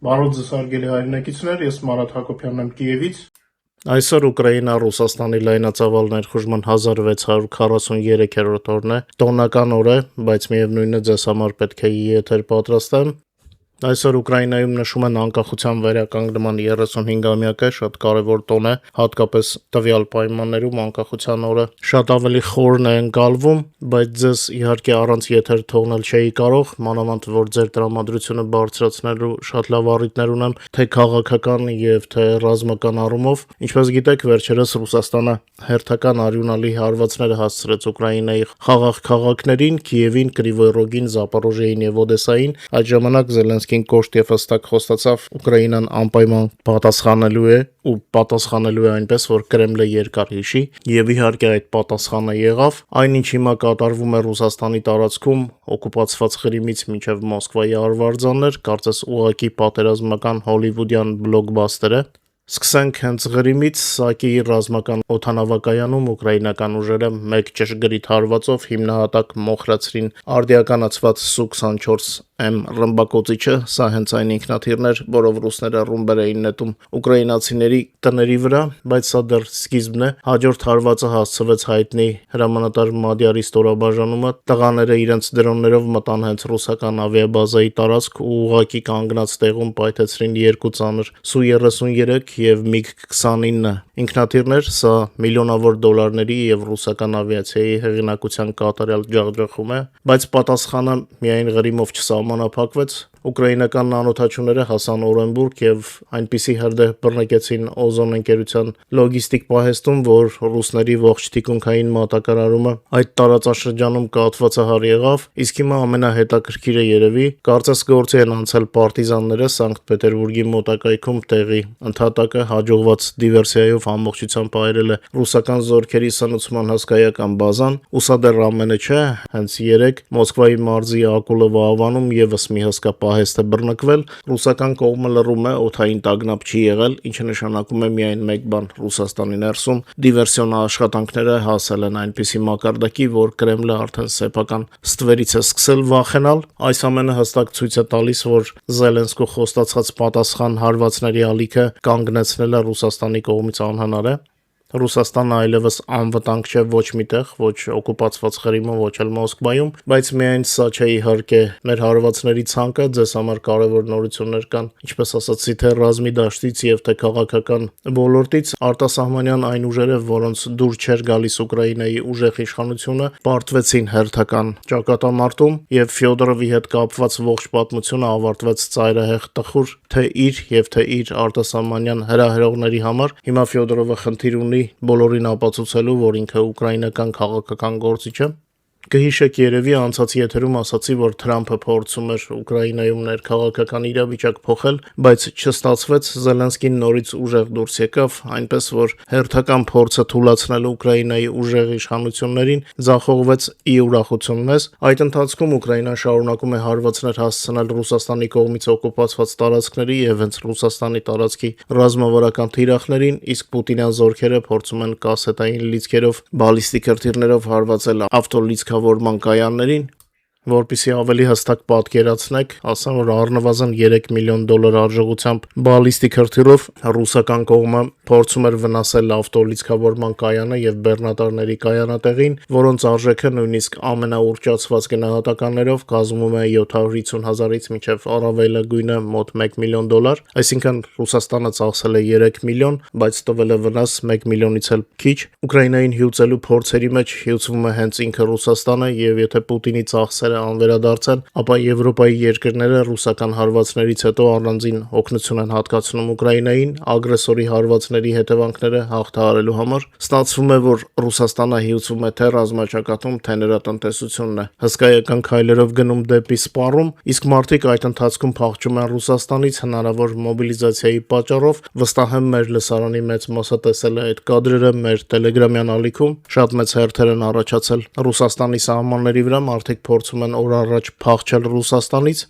Բարով ձեզ հարգելի հայրենակիցներ, ես Մարատ Հակոբյանն եմ Կիևից։ Այսօր Ուկրաինա-Ռուսաստանի լայնածավալ ներխուժման 1643-րդ օրն է, տոնական օր է, բայց միևնույնն է ձեզ համար պետք է եթեր պատրաստեմ։ Այսօր Ուկրաինայում նշում են անկախության վերականգնման 35-ամյակը, շատ կարևոր տոն է, հատկապես տվյալ պայմաններում անկախության օրը շատ ավելի խորն է ընկալվում, բայց ձեզ իհարկե առանց եթեր թողնել չէի կարող, մանավանդ որ ձեր տրամադրությունը բարձրացնելու շատ լավ առիթներ ունեմ, թե քաղաքական եւ թե ռազմական առումով։ Ինչպես գիտեք, վերջերս Ռուսաստանը հերթական արյունալի հարվածներ հասցրեց Ուկրաինայի խաղաղ քաղաքներին, Կիևին, Կրիվոյ Ռոգին, Զապորոժիեին եւ Օդեսային։ Այդ ժամանակ Զելենսկին կոշտ եւ հստակ խոստացավ Ուկրաինան անպայման պատասխանելու է ու պատասխանելու է այնպես, որ Կրեմլը երկար հիշի, եւ իհարկե այդ պատասխանը եղավ։ Այնինչ հիմա կատարվում է Ռուսաստանի տարածքում օկուպացված Ղրիմից մինչև Մոսկվայի արվարձաններ, կարծես ուղղակի պատերազմական հոլիվուդյան բլոկբասթեր է։ Սկսենք հենց Ղրիմից, ՍԱԿ-ի ռազմական օդանավակայանում ուկրաինական ուժերը մեկ ճշգրիտ հարվածով հիմնահատակ մոխրացրին արդիականացված Su-24M ռմբակոծիչը, սա հենց այն ինքնաթիռն էր, որով ռուսները ռումբեր էին նետում ուկրաինացիների տների վրա, բայց սա դեռ սկիզբն է։ Հաջորդ հարվածը հասցվեց հայտնի հրամանատար Մադյարի ստորաբաժանումը, տղաները իրենց դրոններով մտան հենց ռուսական ավիաբազայի տարածք ու ուղղակի կանգնած տեղում պայթեցրին երկու ծանր Su-33 եւ MiG-29 ինքնաթիռներ, սա միլիոնավոր դոլարների եւ ռուսական ավիացիայի հեղինակության կատարյալ ջախջախում է, բայց պատասխանը միայն Ղրիմով չսահմանափակվեց։ Ուկրաինական անօթաչուները հասան Օրենբուրգ եւ այնպիսի հրդեհ բռնկեցին Օզոն ընկերության լոգիստիկ պահեստում, որ ռուսների ողջ թիկունքային մատակարարումը այդ տարածաշրջանում կաթվածահար եղավ, իսկ հիմա ամենահետաքրքիրը երևի, կարծես գործի են անցել պարտիզանները Սանկտ Պետերբուրգի մոտակայքում տեղի ընդհատակը հաջողված դիվերսիայով ամբողջությամբ այրել է ռուսական զորքերի սնուցման հսկայական բազան, ու սա դեռ ամենը չէ, հենց երեկ Մոսկվայի մարզի Ակուլովո ավանում եւս մի հսկա պահեստ է բռնկվել, ռուսական կողմը լռում է, օդային տագնապ չի եղել, ինչը նշանակում է միայն մեկ բան՝ Ռուսաստանի ներսում դիվերսիոն աշխատանքները հասել են այնպիսի մակարդակի, որ Կրեմլը արդեն սեփական ստվերից է սկսել վախենալ։ Այս ամենը հստակ ցույց է տալիս, որ Զելենսկու խոստացած պատասխան հարվածների ալիքը կանգնեցնելը Ռուսաստանի կողմից անհնար է։ Ռուսաստանը այլևս անվտանգ չէ ոչ միտեղ, ոչ օկուպացված Ղրիմում, ոչ էլ Մոսկվայում, բայց միայն սա չէ իհարկե մեր հարվածների ցանկը, ձեզ համար կարևոր նորություններ կան, ինչպես ասացի, թե ռազմի դաշտից եւ թե քաղաքական ոլորտից, արտասահմանյան այն ուժերը, որոնց դուր չէր գալիս Ուկրաինայի ուժեղ իշխանությունը, պարտվեցին հերթական ճակատամարտում եւ Ֆյոդորովի հետ կապված ողջ պատմությունը ավարտվեց ծայրահեղ տխուր թե իր եւ թե իր արտասահմանյան հրահրողների համար։ Հիմա Ֆյոդորովը խնդիր ունի բոլորին ապացուցելու, որ ինքը ուկրաինական քաղաքական գործիչ է։ Կհիշեք երևի անցած եթերում ասացի, որ Թրամփը փորձում էր Ուկրաինայում ներքաղաքական իրավիճակ փոխել, բայց չստացվեց, Զելենսկին նորից ուժեղ դուրս եկավ, այնպես որ հերթական փորձը թուլացնել Ուկրաինայի ուժեղ իշխանություններին ձախողվեց ի ուրախություն մեզ։ Այդ ընթացքում Ուկրաինան շարունակում է հարվածներ հասցնել Ռուսաստանի կողմից օկուպացված տարածքների եւ հենց Ռուսաստանի տարածքի ռազմավարական թիրախներին, իսկ պուտինյան զորքերը փորձում են կասետային լիցքերով, բալիստիկ հրթիռներով հարվածել ավտոլիցքավորման կայաններին։ Որպեսզի ավելի հստակ պատկերացնեք, ասեմ, որ առնվազն 3 միլիոն դոլար արժողությամբ բալիստիկ հրթիռով ռուսական կողմը փորձում էր վնասել ավտոլիցքավորման կայանը եւ բեռնատարների կայանատեղին, որոնց արժեքը նույնիսկ ամենաուռճացված գնահատականներով կազմում է 750,000-ից մինչև առավելագույնը մոտ 1 միլիոն դոլար, այսինքն Ռուսաստանը ծախսել է 3 միլիոն, բայց տվել է վնաս 1 միլիոնից էլ քիչ։ Ուկրաինային հյուծելու փորձերի մեջ հյուծվում է հենց ինքը Ռուսաստանը, եւ եթե Պուտինի ծախսերը անվերադարձեն, ապա Եվրոպայի երկրները ռուսական հարվածներից հետո առանձին օգնություն են հատկացնում Ուկրաինային ագրեսորի հարվածների հետևանքները հաղթահարելու համար։ Ստացվում է, որ Ռուսաստանը հյուծվում է թե ռազմաճակատում, թե նրա տնտեսությունն է հսկայական քայլերով գնում դեպի սպառում, իսկ մարդիկ այդ ընթացքում փախչում են Ռուսաստանից հնարավոր մոբիլիզացիայի պատճառով։ Վստահ եմ մեր լսարանի մեծ մասը տեսել է այդ կադրերը մեր տելեգրամյան ալիքում, շատ մեծ հերթեր են առաջացել Ռուսաստանի սահմանների վրա, մարդիկ փորձում օր առաջ փախչել Ռուսաստանից,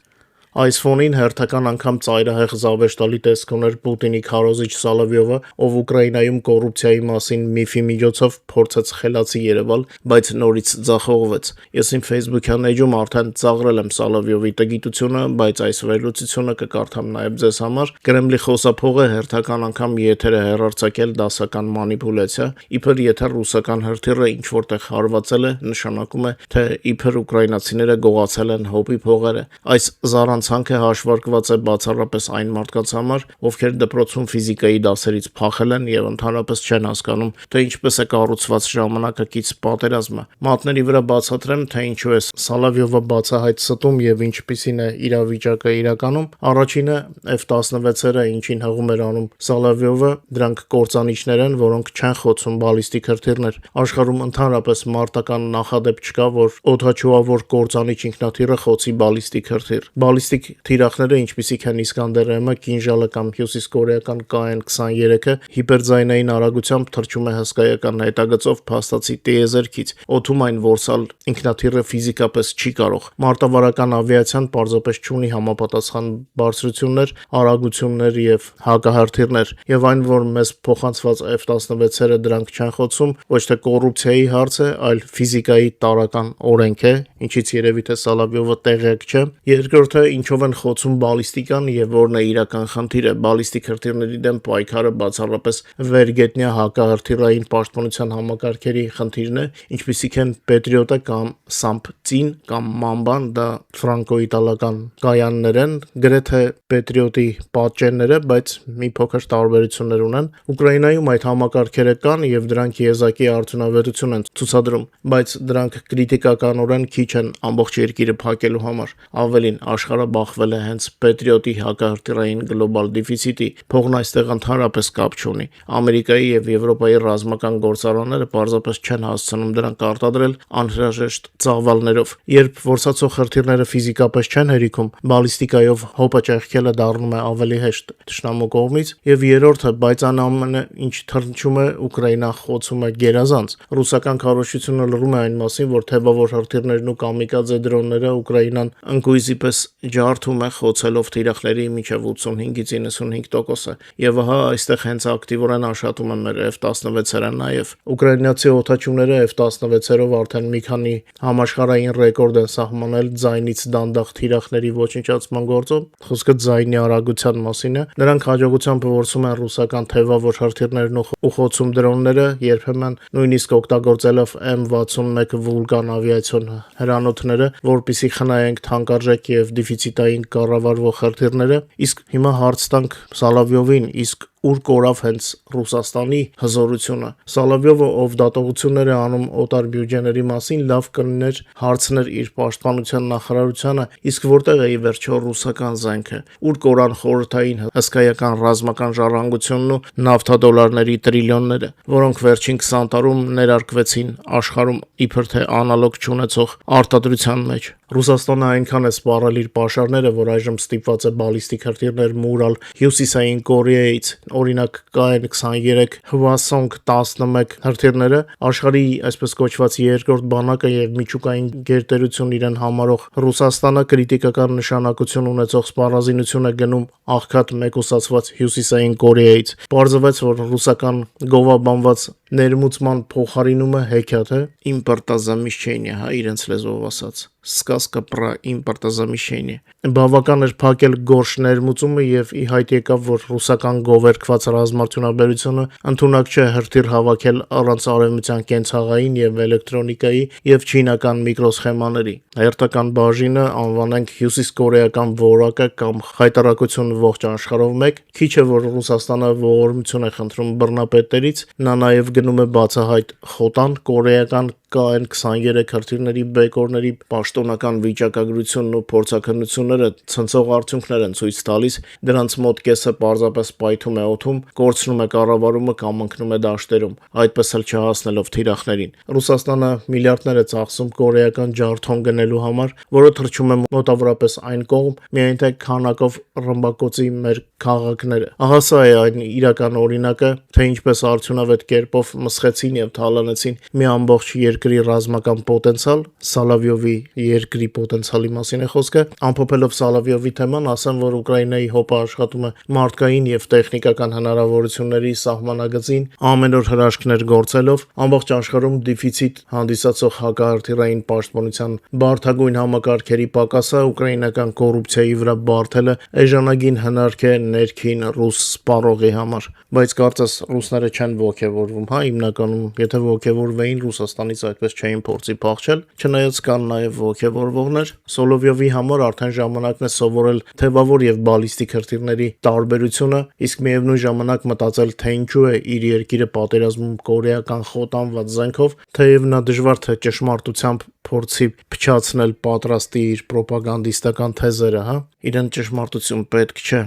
Այս ֆոնին հերթական անգամ ծայրահեղ զավեշտալի տեսք ուներ Պուտինի քարոզիչ Սոլովյովը, ով Ուկրաինայում կոռուպցիայի մասին միֆի միջոցով փորձեց խելացի երևալ, բայց նորից ձախողվեց։ Ես իմ Facebook-յան էջում արդեն ծաղրել եմ Սոլովյովի տգիտությունը, բայց այս վերլուծությունը կկարդամ նաև ձեզ համար։ Կրեմլի խոսափողը հերթական անգամ եթեր է հեռարձակել դասական մանիպուլյացիա, իբր եթե ռուսական հրթիռը ինչ որտեղ հարվածել է, նշանակում է, թե իբր ուկրաինացիները գողացել են հոպի փողերը։ Այս զառանցանքը հաշվարկված է բացառապես այն մարդկանց համար, ովքեր դպրոցում ֆիզիկայի դասերից փախել են եւ ընդհանրապես չեն հասկանում, թե ինչպես է կառուցված ժամանակակից պատերազմը։ Մատների վրա բացատրեմ, թե ինչու է Սոլովյովը բացահայտ ստում եւ ինչպիսին է իրավիճակը իրականում։ Առաջինը F-16-երը, ինչին հղում էր անում Սոլովյովը, դրանք կործանիչներ են, որոնք չեն խոցում բալիստիկ հրթիռներ։ Աշխարհում ընդհանրապես մարտական նախադեպ չկա, որ օդաչուավոր կործանիչ ինքնաթիռը խոցի բալիստիկ հրթիռ։ Բալիստիկ թիրախները, ինչպիսիք են Իսկանդեր M-ը, Կինժալը կամ հյուսիսկորեական KN-23-ը, հիպերձայնային արագությամբ թռչում է հսկայական հետագծով փաստացի տիեզերքից։ Օդում այն որսալ ինքնաթիռը ֆիզիկապես չի կարող։ Մարտավարական ավիացիան պարզապես չունի համապատասխան բարձրություններ, արագություններ եւ հակահրթիռներ, եւ այն, որ մեզ փոխանցված F-16-երը դրանք չեն խոցում, ոչ թե կոռուպցիայի հարց է, այլ ֆիզիկայի տարրական օրենք է, ինչից երևի թե Սոլովյովը տեղյակ չէ։ Երկրորդը, ինչով են խոցում բալիստիկան եւ որն է իրական խնդիրը։ Բալիստիկ հրթիռների դեմ պայքարը բացառապես վերգետնյա հակահրթիռային պաշտպանության համակարգերի խնդիրն է, ինչպիսիք են Պետրիոտը կամ Սամպ-Ծին կամ Մամբան, դա ֆրանկո-իտալական կայաններ են, գրեթե Պետրիոտի պատճենները, բայց մի փոքր տարբերություններ ունեն։ Ուկրաինայում այդ համակարգերը կան եւ դրանք եզակի արդյունավետություն են ցուցադրում, բայց դրանք քրիտիկականորեն քիչ են ամբողջ երկիրը փակելու համար։ Ավելին, աշխարհը բախվել է հենց Պետրիոտի հակահրթիռային գլոբալ դեֆիցիտի, փողն այստեղ ընդհանրապես կապ չունի։ Ամերիկայի եւ Եվրոպայի ռազմական գործարանները պարզապես չեն հասցնում դրանք արտադրել անհրաժեշտ ծավալներով։ Երբ որսացող հրթիռները ֆիզիկապես չեն հերիքում, բալիստիկայով հոպը ճեղքելը դառնում է ավելի հեշտ թշնամու կողմից։ Եվ երրորդը, բայց այն ամենը, ինչ թռչում է, Ուկրաինան խոցում է գերազանց։ Ռուսական քարոզչությունը լռում է այն մասին, որ թեվավոր հրթիռներն ու կամիկաձե դրոնները Ուկրաինան ընկույզի պես ջարդում է, խոցելով թիրախների մինչև 85-ից 95%-ը։ Եվ ահա այստեղ հենց ակտիվորեն աշխատում են մեր F-16-երը նաև։ Ուկրաինացի օդաչուները F-16-երով արդեն մի քանի համաշխարհային ռեկորդ են սահմանել ձայնից դանդաղ թիրախների ոչնչացման գործում։ Խոսքը ձայնի արագության մասին է։ Նրանք հաջողությամբ որսում են ռուսական թեվավոր հրթիռներն ու խոցում դրոնները, երբեմն նույնիսկ օգտագործելով M61 Vulcan ավիացիոն հրանոթները, որպիսի խնայենք թանկարժեք եւ դեֆիցիտային կառավարվող հրթիռները։ Իսկ հիմա հարց տանք Սոլովյովին, իսկ ուր կորավ հենց Ռուսաստանի հզորությունը։ Սոլովյովը, ով դատողություններ է անում օտար բյուջեների մասին, լավ կլիներ հարցներ իր պաշտպանության նախարարությանը, իսկ որտեղ է ի վերջո ռուսական զենքը, ուր կորան խորհրդային հսկայական ռազմական ժառանգությունն ու նավթադոլարների տրիլիոնները, որոնք վերջին 20 տարում ներարկվեցին աշխարհում իբր թե անալոգ չունեցող արտադրության մեջ։ Ռուսաստանը այնքան է սպառել իր պաշարները, որ այժմ ստիպված է բալիստիկ հրթիռներ մուրալ Հյուսիսային Կորեայից, օրինակ KN-23 Hwasong-11 հրթիռները աշխարհի այսպես կոչված երկրորդ բանակը եւ միջուկային գերտերություն իրեն համարող Ռուսաստանը քրիտիկական նշանակություն ունեցող սպառազինություն է գնում աղքատ մեկուսացված Հյուսիսային Կորեայից։ Պարզվեց, որ ռուսական գովաբանված ներմուծման փոխարինումը հեքիաթ է, իմպորտազամիշչենիա, հա, իրենց լեզվով ասած։ Սկազկա պրա իմպորտազամիշչենիա։ Բավական էր փակել Գորշ ներմուծումը եւ ի հայտ եկավ, որ ռուսական գովերքված ռազմարտունաբերությունը ընդունակ չէ հրթիռ հավաքել առանց արևմտյան կենցաղային եւ էլեկտրոնիկայի եւ չինական միկրոսխեմաների։ Հերթական բաժինը անվանենք հյուսիսկորեական որակը կամ խայտարակություն ողջ աշխարհով մեկ։ Քիչ է, որ Ռուսաստանը ողորմություն է խնդրում բռնապետներից, նա նաեւ գնում է բացահայտ խոտան կորեական KN-23 հրթիռների բեկորների պաշտոնական վիճակագրությունն ու փորձաքննությունները ցնցող արդյունքներ են ցույց տալիս, դրանց մոտ կեսը պարզապես պայթում է օդում, կորցնում է կառավարումը կամ ընկնում է դաշտերում, այդպես էլ չհասնելով թիրախներին։ Ռուսաստանը միլիարդներ է ծախսում կորեական ջարդոն գնելու համար, որը թռչում է մոտավորապես այն կողմ, միայն թե քանակով ռմբակոծի մեր քաղաքները։ Ահա սա է այն իրական օրինակը, թե ինչպես արդյունավետ կերպով մսխեցին եւ թալանեցին մի ամբողջ երկրի ռազմական պոտենցիալ, Սալավյովի երկրի պոտենցիալի մասին է խոսքը, ամփոփելով Սալավյովի թեման, ասեմ, որ Ուկրաինայի ՀՕՊ-ը աշխատում է մարդկային եւ տեխնիկական հնարավորությունների սահմանագծին ամեն օր հրաշքներ գործելով, ամբողջ աշխարհում դեֆիցիտ հանդիսացող հակահրթիռային պաշտպանության բարդագույն համակարգերի պակասը ուկրաինական կոռուպցիայի վրա բարդելը էժանագին հնարք է ներքին ռուս սպառողի համար, բայց կարծես ռուսները չեն ողջևորվում, հիմնականում, եթե ողջևորվեին Ռուսաստանից այդպես չէին փորձի փախչել, չնայած կան նաև ողջևորվողներ, Սոլովյովի համար արդեն ժամանակն է սովորել թեվավոր եւ բալիստիկ հրթիռների տարբերությունը, իսկ միևնույն ժամանակ մտածել, թե ինչու է իր երկիրը պատերազմում կորեական խոտանված զենքով, թեև նա դժվար թե ճշմարտությամբ փորձի փչացնել պատրաստի իր ռոպագանդիստական թեզերը, իրեն ճշմարտություն պետք չէ։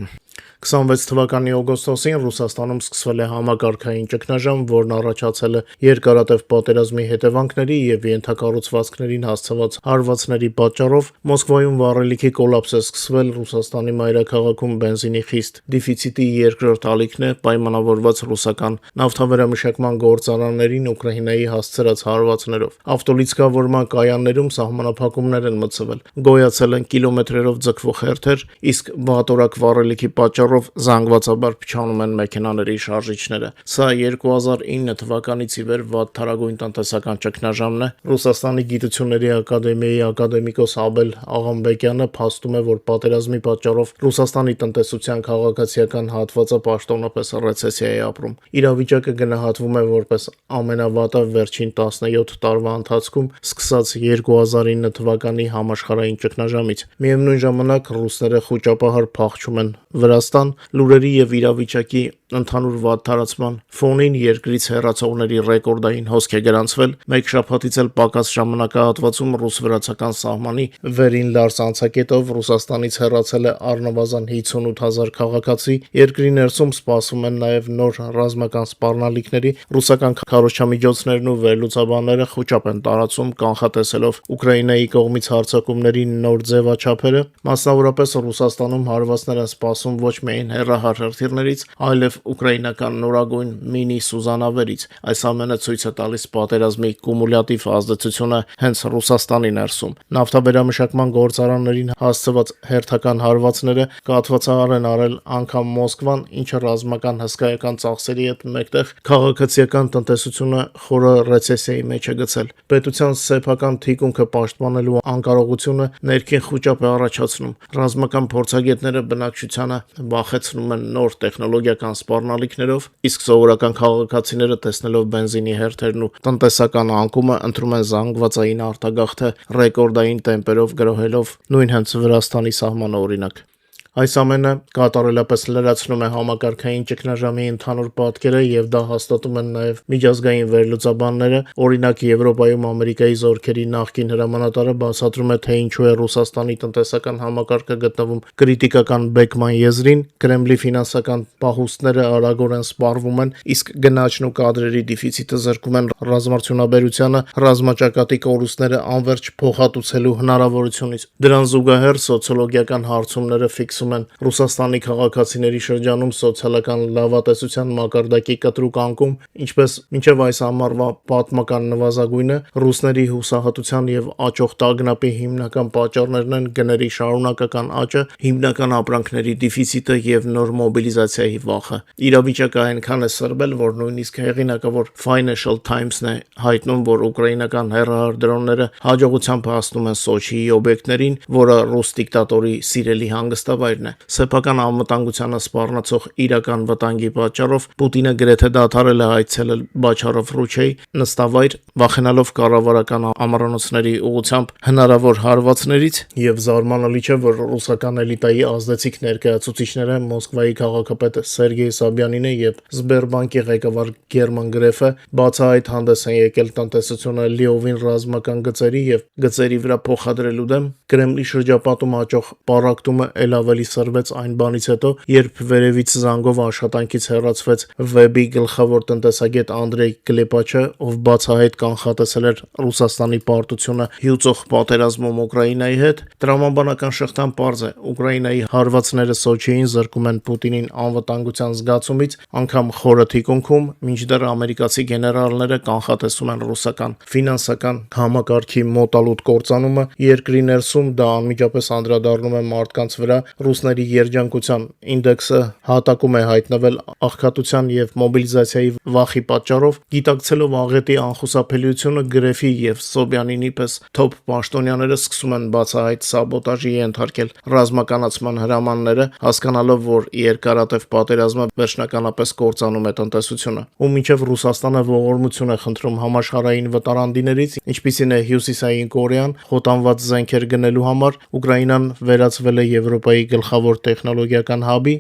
26 թվականի օգոստոսին Ռուսաստանում սկսվել է համակարգային ճգնաժամ, որն առաջացել է երկարատև պատերազմի հետևանքների եւ ենթակառուցվածքներին հասցված հարվածների պատճառով։ Մոսկվայում վառելիքի կոլապս է սկսվել, Ռուսաստանի մայրաքաղաքում բենզինի խիստ դեֆիցիտի երկրորդ ալիքն է պայմանավորված ռուսական նավթավերամշակման գործարաններին Ուկրաինայի հասցրած հարվածներով։ Ավտոլիցքավորման կայաններում սահմանափակումներ են մտցվել, գոյացել են կիլոմետրերով ձգվող հերթեր, իսկ վատորակ վառելիքի պատճառով զանգվածաբար փչանում են մեքենաների շարժիչները։ Սա 2009 թվականից ի վեր վատթարագույն տնտեսական ճգնաժամն է։ Ռուսաստանի գիտությունների ակադեմիայի ակադեմիկոս Աբել Աղամբեկյանը փաստում է, որ պատերազմի պատճառով Ռուսաստանի տնտեսության քաղաքացիական հատվածը պաշտոնապես ռեցեսիա է ապրում։ Իրավիճակը գնահատվում է որպես ամենավատը վերջին 17 տարվա ընթացքում, սկսած 2009 թվականի համաշխարհային ճգնաժամից։ Միևնույն ժամանակ ռուսները խոճապահար փախչում են Վրաստան, լուրերի եւ իրավիճակի ընդհանուր վատթարացման ֆոնին երկրից հեռացողների ռեկորդային հոսք է գրանցվել։ Մեկ շաբաթից էլ պակաս ժամանակահատվածում ռուս-վրացական սահմանի վերին Լարս անցակետով Ռուսաստանից հեռացել է առնվազն 58,000 քաղաքացի։ Երկրի ներսում սպասվում են նաեւ նոր ռազմական սպառնալիքների, ռուսական քարոզչամիջոցներն ու վերլուծաբանները խոճապ են տարածում, կանխատեսելով Ուկրաինայի կողմից հարձակումների նոր ձևաչափերը, մասնավորապես Ռուսաստանում հարվածներ են սպասում ոչ միայն հեռահար հրթիռներից, այլև ուկրաինական նորագույն մինի Սուզանավերից։ Այս ամենը ցույց է տալիս պատերազմի կումուլյատիվ ազդեցությունը հենց Ռուսաստանի ներսում։ Նավթավերամշակման գործարաններին հասցված հերթական հարվածները կաթվածահար են արել անգամ Մոսկվան, ինչը ռազմական հսկայական ծախսերի հետ մեկտեղ քաղաքացիական տնտեսությունը խորը ռեցեսիայի մեջ է գցել։ Պետության սեփական թիկունքը պաշտպանելու անկարողությունը ներքին խոճապ է առաջացնում։ Ռազմական փորձագետները բնակչությանը վախեցնում են նոր տեխնոլոգիական սպառնալիքներով, իսկ սովորական քաղաքացիները տեսնելով բենզինի հերթերն ու տնտեսական անկումը ընտրում են զանգվածային արտագաղթը ռեկորդային տեմպերով գրոհելով նույն հենց Վրաստանի սահմանը օրինակ։ Այս ամենը կատարելապես լրացնում է համակարգային ճգնաժամի ընդհանուր պատկերը եւ դա հաստատում են նաեւ միջազգային վերլուծաբանները, օրինակ Եվրոպայում Ամերիկայի զորքերի նախկին հրամանատարը բացատրում է, թե ինչու է Ռուսաստանի տնտեսական համակարգը գտնվում քրիտիկական բեկման եզրին, Կրեմլի ֆինանսական պահուստները արագորեն սպառվում են, իսկ գնաճն ու կադրերի դեֆիցիտը զրկում են ռազմարդյունաբերությանը ռազմաճակատի կորուստները անվերջ փոխհատուցելու հնարավորությունից։ Դրան զուգահեռ սոցիոլոգիական հարցումները ֆիքսում են Ռուսաստանի քաղաքացիների շրջանում սոցիալական լավատեսության մակարդակի կտրուկ անկում, ինչպես մինչև այս ամառվա պատմական նվազագույնը ռուսների հուսահատության եւ աճող տագնապի հիմնական պատճառներն են գների շարունակական աճը, հիմնական ապրանքների դեֆիցիտը եւ նոր մոբիլիզացիայի վախը։ Իրավիճակը այնքան է սրբել, որ նույնիսկ հեղինակը, որ Financial Times-ն է հայտնում, որ ուկրաինական հեռահար դրոնները հաջողությամբ հասնում են Սոչիի օբյեկտներին, որը ռուս դիկտատորի սիրելի հանգստավայրն է։ Սեփական անվտանգությանը սպառնացող իրական վտանգի պատճառով Պուտինը գրեթե դադարել է այցելել Բաչարով Ռուչեի նստավայր, վախենալով կառավարական ամառանոցների ուղղությամբ հնարավոր հարվածներից, եւ զարմանալի չէ, որ ռուսական էլիտայի ազդեցիկ ներկայացուցիչները Մոսկվայի քաղաքապետ Սերգեյ Սաբյանինը եւ Սբերբանկի ղեկավար Գերման Գրեֆը բացահայտ հանդես են եկել տնտեսությունը լիովին ռազմական գծերի եւ գծերի վրա փոխադրելու դեմ։ Կրեմլի շրջապատում աճող պառակտումը ել ավելի ավելի սրվեց այն բանից հետո, երբ վերևից զանգով աշխատանքից հեռացվեց Վեբի գլխավոր տնտեսագետ Անդրեյ Կլեպաչը, ով բացահայտ կանխատեսել էր Ռուսաստանի պարտությունը հյուծող պատերազմում Ուկրաինայի հետ, տրամաբանական շղթան պարզ է. Ուկրաինայի հարվածները Սոչիին զրկում են Պուտինին անվտանգության զգացումից, անգամ խորը թիկունքում, մինչդեռ ամերիկացի գեներալները կանխատեսում են ռուսական ֆինանսական համակարգի մոտալուտ կործանումը, երկրի ներսում դա անմիջապես անդրադառնում է մարդկանց վրա, ռուսների երջանկության ինդեքսը հատակում է հայտնվել աղքատության եւ մոբիլիզացիայի վախի պատճառով, գիտակցելով աղետի անխուսափելիությունը Գրեֆի եւ Սոբյանինի պես թոփ պաշտոնյաները սկսում են բացահայտ սաբոտաժի ենթարկել ռազմականացման հրամանները, հասկանալով, որ երկարատև պատերազմը վերջնականապես կործանում է տնտեսությունը, ու մինչև Ռուսաստանը ողորմություն է խնդրում համաշխարհային վտարանդիներից, ինչպիսին է Հյուսիսային Կորեան, խոտանված զենքեր գնելու համար, Ուկրաինան վերածվել է Եվրոպայի գլխավոր տեխնոլոգիական հաբի,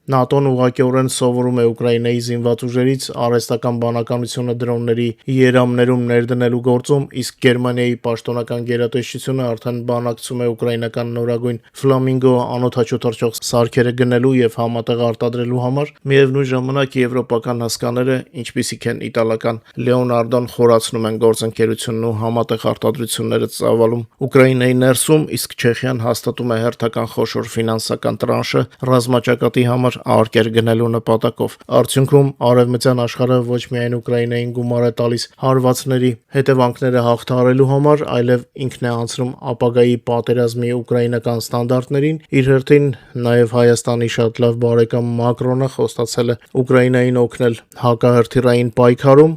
ՆԱՏՕ-ն ուղղակիորեն սովորում է Ուկրաինայի զինված ուժերից արհեստական բանականությունը դրոնների երամներում ներդնելու գործում, իսկ Գերմանիայի պաշտոնական գերատեսչությունը արդեն բանակցում է ուկրաինական նորագույն Ֆլամինգո անօդաչու թռչող սարքերը գնելու եւ համատեղ արտադրելու համար, միևնույն ժամանակ եվրոպական հսկաները, ինչպիսիք են իտալական Լեոնարդոն, խորացնում են գործընկերությունն ու համատեղ արտադրությունները ծավալում Ուկրաինայի ներսում, իսկ Չեխիան հաստատում է հերթական խոշոր ֆինանսական տրանշը ռազմաճակատի համար արկեր գնելու նպատակով։ Արդյունքում արևմտյան աշխարհը ոչ միայն Ուկրաինային գումար է տալիս հարվածների հետևանքները հաղթահարելու համար, այլև ինքն է անցնում ապագայի պատերազմի ուկրաինական ստանդարտներին, իր հերթին նաև Հայաստանի շատ լավ բարեկամ Մակրոնը խոստացել է Ուկրաինային օգնել հակահրթիռային պայքարում,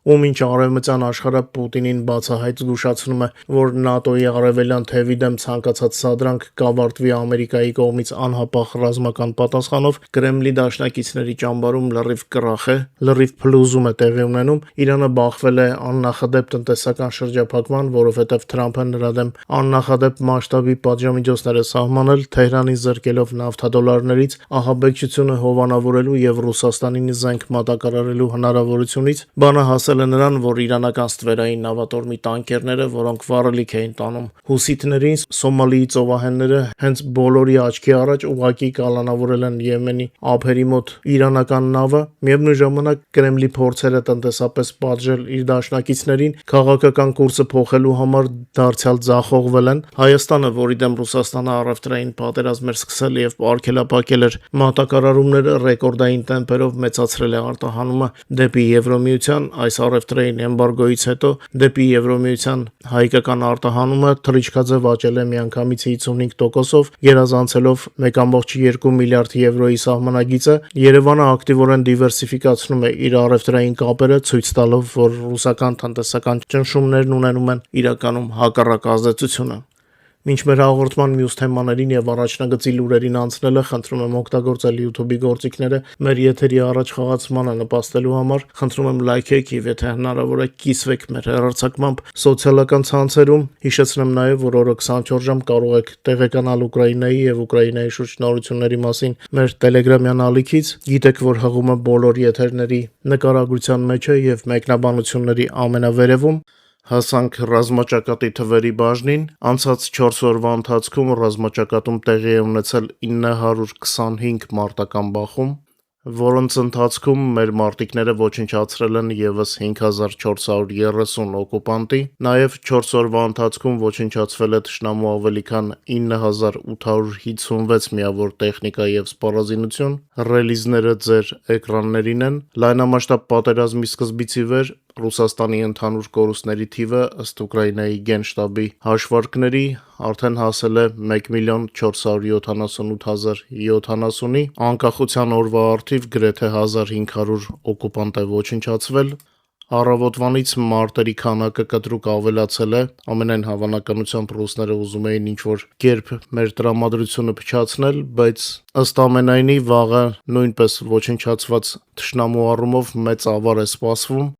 ու մինչ արևմտյան աշխարհը Պուտինին բացահայտ զգուշացնում է, որ ՆԱՏՕ-ի արևելյան թևի դեմ ցանկացած սադրանք կավարտվի Ամերիկայի կողմից անհապաղ ռազմական պատասխանով, Կրեմլի դաշնակիցների ճամբարում լրիվ կռախ է, լրիվ փլուզում է տեղի ունենում, Իրանը բախվել է աննախադեպ տնտեսական շրջափակման, որովհետև Թրամփը նրա դեմ աննախադեպ մասշտաբի պատժամիջոցներ է սահմանել, Թեհրանին զրկելով նավթադոլարներից, ահաբեկչությունը հովանավորելու եւ Ռուսաստանին զենք մատակարարելու հնարավորությունից, բանը հասել է նրան, որ իրանական ստվերային նավատորմի տանկերները, որոնք վառելիք էին տանում հուսիթներին, Սոմալիի ծովահենները հենց բոլորի աչքի առաջ ուղղակի կալանավորել են Եմենի ափերի մոտ իրանական նավը, միևնույն ժամանակ Կրեմլի փորձերը տնտեսապես պատժել իր դաշնակիցներին, քաղաքական կուրսը փոխելու համար դարձյալ ձախողվել են, Հայաստանը, որի դեմ Ռուսաստանը առևտրային պատերազմ էր սկսել եւ արգելափակել էր մատակարարումները, ռեկորդային տեմպերով մեծացրել է արտահանումը դեպի Եվրոմիության, այս առևտրային էմբարգոյից հետո դեպի Եվրոմիության հայկական արտահանումը թռիչքաձև աճել է միանգամից 55%-ով, գերազանցելով 1.2 միլիարդ եվրոյի սահմանագիծը, Երևանը ակտիվորեն դիվերսիֆիկացնում է իր առևտրային կապերը, ցույց տալով, որ ռուսական տնտեսական ճնշումներն ունենում են իրականում հակառակ ազդեցությունը։ Մինչ մեր հաղորդման մյուս թեմաներին եւ առաջնագծի լուրերին անցնելը, խնդրում եմ օգտագործել YouTube-ի գործիքները մեր եթերի առաջ խաղացմանը նպաստելու համար, խնդրում եմ լայքեք եւ եթե հնարավոր է կիսվեք մեր հեռարձակմամբ սոցիալական ցանցերում, հիշեցնեմ նաեւ, որ օրը 24 ժամ կարող եք տեղեկանալ Ուկրաինայի եւ Ուկրաինայի շուրջ նորությունների մասին մեր Telegram-յան ալիքից, գիտեք, որ հղումը բոլոր եթերների նկարագրության մեջ է եւ մեկնաբանությունների ամենավերևում։ Հասանք ռազմաճակատի թվերի բաժնին, անցած 4 օրվա ընթացքում ռազմաճակատում տեղի է ունեցել 925 մարտական բախում, որոնց ընթացքում մեր մարտիկները ոչնչացրել են եւս 5430 օկուպանտի, նաեւ 4 օրվա ընթացքում ոչնչացվել է թշնամու ավելի քան 9856 միավոր տեխնիկա եւ սպառազինություն, ռելիզները ձեր էկրաններին են, լայնամասշտաբ պատերազմի սկզբից ի վեր Ռուսաստանի ընդհանուր կորուստների թիվը ըստ Ուկրաինայի գենշտաբի հաշվարկների արդեն հասել է 1.478.070-ի, անկախության օրվա առթիվ գրեթե 1500 օկուպանտ է ոչնչացվել, առավոտվանից մարտերի քանակը կտրուկ ավելացել է, ամենայն հավանականությամբ ռուսները ուզում էին ինչ-որ կերպ մեր տրամադրությունը փչացնել, բայց ըստ ամենայնի վաղը նույնպես ոչնչացված թշնամու առումով մեծ ավար է սպասվում,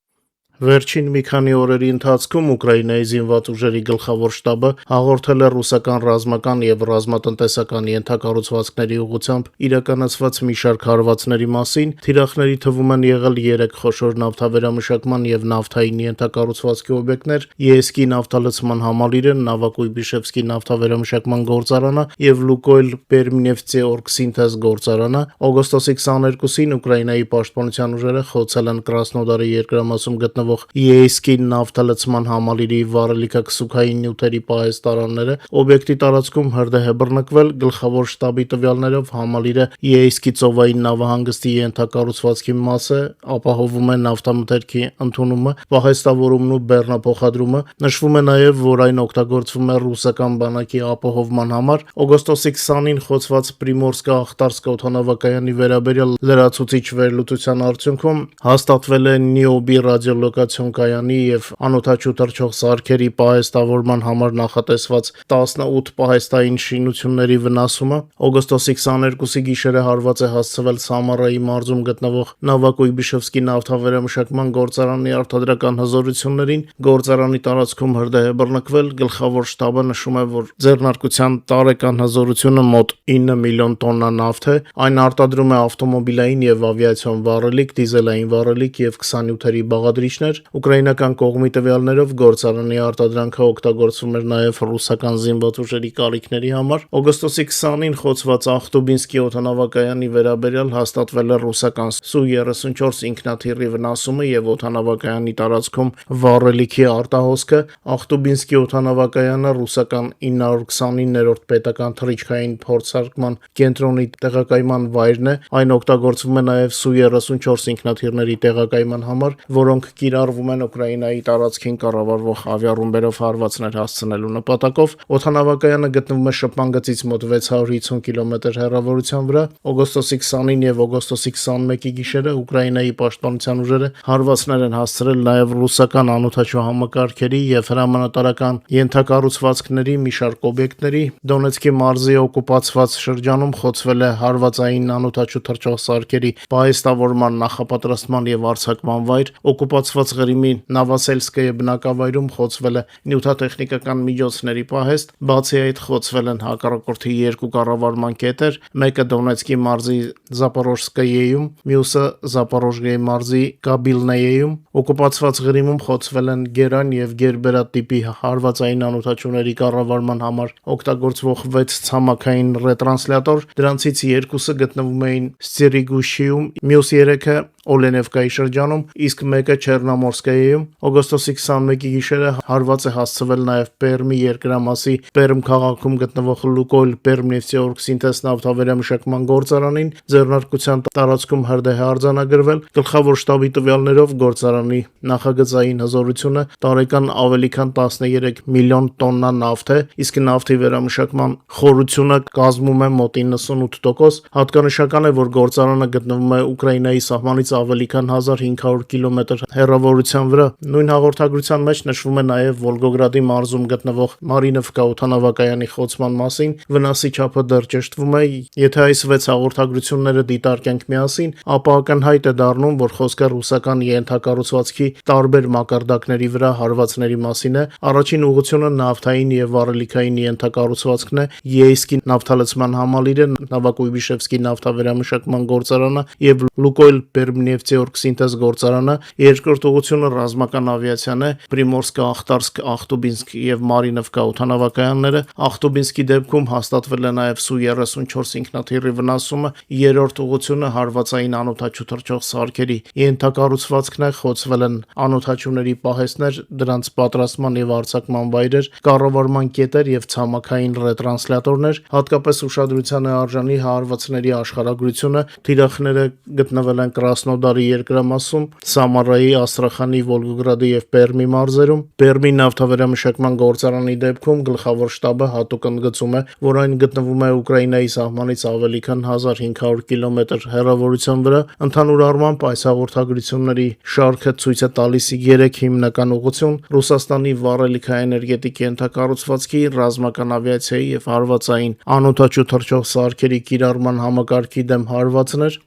Վերջին մի քանի օրերի ընթացքում Ուկրաինայի զինված ուժերի գլխավոր շտաբը հաղորդել է ռուսական ռազմական և ռազմատնտեսական ենթակառուցվածքների ուղղությամբ իրականացված մի շարք հարվածների մասին, թիրախների թվում են եղել 3 խոշոր նավթավերամշակման և նավթային ենթակառուցվածքի օբյեկտներ, ԵԵՍԿ-ի նավթալցման համալիրը, Նովակոյբիշևսկի նավթավերամշակման գործարանը և Լուկոյլ Պերմնեֆտեօրգսինթեզ գործարանը։ Օգոստոսի 22-ին Ուկրաինայի պաշտպանության ուժերը խոցել են Կրասնոդարի երկրամասում գտնվող ԵԵՍԿ-ի նավթալցման համալիրի վառելիքաքսուքային նյութերի պահեստարանները, օբյեկտի տարածքում հրդեհ է բռնկվել։ Գլխավոր շտաբի տվյալներով համալիրը ԵԵՍԿ-ի ծովային նավահանգստի ենթակառուցվածքի մաս է, ապահովում է նավթամթերքի ընդունումը, պահեստավորումն ու բեռնափոխադրումը։ Նշվում է նաև, որ այն օգտագործվում է ռուսական բանակի ապահովման համար։ Օգոստոսի 20-ին խոցված Պրիմորսկա-Ախտարսկա օդանավակայանի վերաբերյալ լրացուցիչ վերլուծության արդյունքում հաստատվել է Նիոբի ռադիոլոկացիոն կայանի և անօդաչու թռչող սարքերի պահեստավորման համար նախատեսված 18 պահեստային շինությունների վնասումը։ Օգոստոսի 22-ի գիշերը հարված է հասցվել Սամարայի մարզում գտնվող Նովակոյբիշևսկի նավթավերամշակման գործարանի արտադրական հզորություններին։ Գործարանի տարածքում հրդեհ է բռնկվել։ Գլխավոր շտաբը նշում է, որ ձեռնարկության տարեկան հզորությունը մոտ 9 միլիոն տոննա նավթ է։ Այն արտադրում է ավտոմոբիլային և ավիացիոն վառելիք, դիզելային վառելիք և 20 նյութերի բաղադրիչներ։ Ուկրաինական կողմի տվյալներով գործարանի արտադրանքը օգտագործվում էր նաև ռուսական զինված ուժերի կարիքների համար։ Օգոստոսի 20-ին խոցված Ախտուբինսկի օդանավակայանի վերաբերյալ հաստատվել է ռուսական Սու-34 ինքնաթիռի վնասումը և օդանավակայանի տարածքում վառելիքի արտահոսքը։ Ախտուբինսկի օդանավակայանը ռուսական 929-րդ պետական թռիչքային փորձարկման կենտրոնի տեղակայման վայրն է։ Այն օգտագործվում է նաև Սու-34 ինքնաթիռների տեղակայման համար, որոնք կիրառվում են Ուկրաինայի տարածքին կառավարվող ավիառումբերով հարվածներ հասցնելու նպատակով։ Օդանավակայանը գտնվում է շփման գծից մոտ 650 կիլոմետր հեռավորության վրա։ Օգոստոսի 20-ին և օգոստոսի 21-ի գիշերը Ուկրաինայի պաշտպանության ուժերը հարվածներ են հասցրել նաև ռուսական անօդաչու համակարգերի և հրամանատարական ենթակառուցվածքների մի շարք օբյեկտների։ Դոնեցկի մարզի օկուպացված շրջանում խոցվել է հարվածային անօդաչու թռչող սարքերի պահեստավորման, նախապատրաստման և արձակման վայր։ Օկուպացված Ղրիմի Նովոսելսկայե բնակավայրում խոցվել է նյութատեխնիկական միջոցների պահեստ։ Բացի այդ, խոցվել են հակառակորդի 2 կառավարման կետեր, մեկը Դոնեցկի մարզի Զապորոժսկայեում, մյուսը Զապորոժիե մարզի Կաբիլնեյեում։ Օկուպացված Ղրիմում խոցվել են Գերան և Գերբերա տիպի հարվածային անօդաչուների կառավարման համար օգտագործվող 6 ցամաքային ռետրանսլյատոր, դրանցից 2-ը գտնվում էին Սծիրիգուշիում, մյուս 3-ը Օլենևկայի շրջանում, իսկ մեկը Չեռնոմորսկայեում։ Օգոստոսի 21-ի գիշերը հարված է հասցվել նաև Պերմի երկրամասի Պերմ քաղաքում գտնվող Լուկոյլ Պերմնեֆտեօրգսինթեզ նավթավերամշակման գործարանին։ Ձեռնարկության տարածքում հրդեհ է արձանագրվել։ Գլխավոր շտաբի տվյալներով գործարանի նախագծային հզորությունը տարեկան ավելի քան 13 միլիոն տոննա նավթ է, իսկ նավթի վերամշակման խորությունը կազմում է մոտ 98%։ Հատկանշական է, որ գործարանը գտնվում է Ուկրաինայի սահմանից ավելի քան 1500 կիլոմետր հեռավորության վրա։ Նույն հաղորդագրության մեջ նշվում է նաև Վոլգոգրադի մարզում գտնվող Մարինովկա օդանավակայանի խոցման մասին։ Վնասի չափը դեռ ճշտվում է։ Եթե այս 6 հաղորդագրությունները դիտարկենք միասին, ապա ակնհայտ է դառնում, որ խոսքը ռուսական ենթակառուցվածքի տարբեր մակարդակների վրա հարվածների մասին է։ Առաջին ուղղությունը նավթային և վառելիքային ենթակառուցվածքն է, ԵԵՍԿ-ի նավթալցման համալիրը, Նովակոյբիշևսկի նավթավերամշակման գործարանը և Լուկոյլ Պերմնեֆտեօրգսինթեզ գործարանը։ Երկրորդ ուղղությունը ռազմական ավիացիան է, Պրիմորսկա-Ախտարսկ, Ախտուբինսկ և Մարինովկա օդանավակայանները։ Ախտուբինսկի դեպքում հաստատվել է նաև Սու-34 ինքնաթիռի վնասումը։ Երրորդ ուղղությունը հարվածային անօդաչու թռչող սարքերի ենթակառուցվածքն է, խոցվել են անօդաչուների պահեստներ, դրանց պատրաստման և արձակման վայրեր, կառավարման կետեր և ցամաքային ռետրանսլյատորներ։ Հատկապես ուշադրության է արժանի հարվածների աշխարհագրությունը։ Թիրախները գտնվել են Կրասնոդարի երկրամասում, Սամարայի, Աստրախանի, Վոլգոգրադի և Պերմի մարզերում։ Պերմի նավթավերամշակման գործարանի դեպքում գլխավոր շտաբը հատուկ ընդգծում է, որ այն գտնվում է Ուկրաինայի սահմանից ավելի քան 1500 կիլոմետր հեռավորության վրա։ Ընդհանուր առմամբ այս հաղորդագրությունների շարքը ցույց է տալիս 3 հիմնական ուղղություն՝ Ռուսաստանի վառելիքաէներգետիկ ենթակառուցվածքի, ռազմական ավիացիայի և հարվածային անօդաչու թռչող սարքերի կիրառման համակարգի դեմ հարվածներ,